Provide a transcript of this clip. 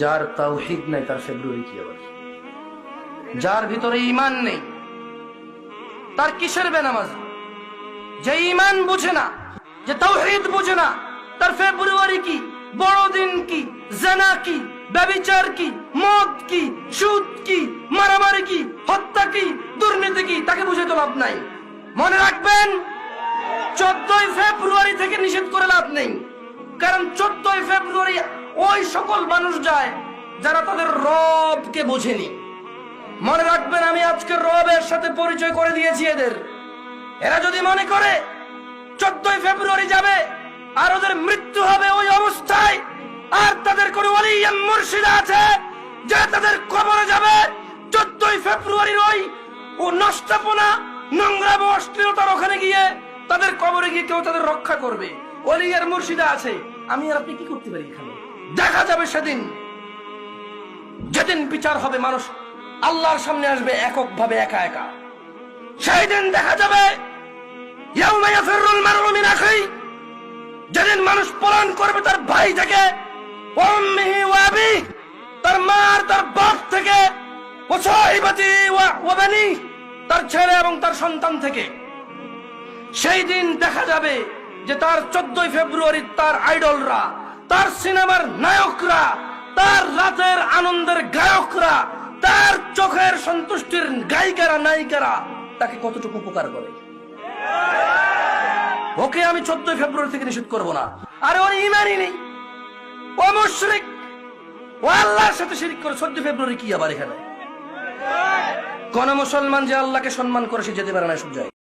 যার তাওহীদ নাই তার ফেব্রুয়ারি কি আবার? যার ভিতরে ঈমান নেই তার কিসের বেনামাজ? যে ঈমান বুঝে না, যে তাওহীদ বুঝে না, তার ফেব্রুয়ারি কি, বড়দিন কি, জিনা কি, ব্যভিচার কি, মদ কি, সুদ কি, মারামারি কি, হত্যা কি, দুর্নীতি কি, তাকে বুঝে তো লাভ নাই। মনে রাখবেন, 14ই ফেব্রুয়ারি থেকে নিষেধ করে লাভ নেই। কারণ 14ই ফেব্রুয়ারি ওই সকল মানুষ যায় যারা তাদের রবকে বোঝেনি। মনে রাখবেন, আমি আজকে রবের সাথে পরিচয় করে দিয়েছি এদের। এরা যদি মনে করে 14ই ফেব্রুয়ারি যাবে আর ওদের মৃত্যু হবে ওই অবস্থায়, আর তাদের কোন ওলি মুর্শিদ আছে যে তাদের কবরে যাবে 14ই ফেব্রুয়ারির ওই ও নষ্টপনা, নোংরা ও অশ্লীলতার ওখানে গিয়ে তাদের কবরে গিয়ে কেউ তাদের রক্ষা করবে, ওলি আর মুর্শিদা আছে, আমি আর আপনি কি করতে পারি? এখানে দেখা যাবে সেদিন, যেদিন বিচার হবে, মানুষ আল্লাহর সামনে আসবে এককভাবে, একা একা। সেই দিন দেখা যাবে ইয়াউমা ইয়াফিরুল মার'উ মিন আখিহি, যেদিন মানুষ পলায়ন করবে তার ভাই থেকে, ওয়া উম্মিহি ওয়া আবিহি, তার মা আর তার বাপ থেকে, ওয়া সাহিবাতি ওয়া বানি, তার ছেলে এবং তার সন্তান থেকে। সেই দিন দেখা যাবে যে তার 14ই ফেব্রুয়ারি তার আইডলরা, তার সিনেমার নায়করা, তার রাতের আনন্দের গায়করা, তার চোখের সন্তুষ্টির গায়িকারা, নায়িকারা তাকে কতটুকু উপকার করে। ওকে আমি 14ই ফেব্রুয়ারি থেকে নিষেধ করব না। আরে ওর ঈমানই নেই, ও মুশরিক, ও আল্লাহর সাথে শিরক করে। 14 ফেব্রুয়ারি কি আবার এখানে? কোন মুসলমান যে আল্লাহকে সম্মান করে সে যেতে পারে না সব জায়গায়।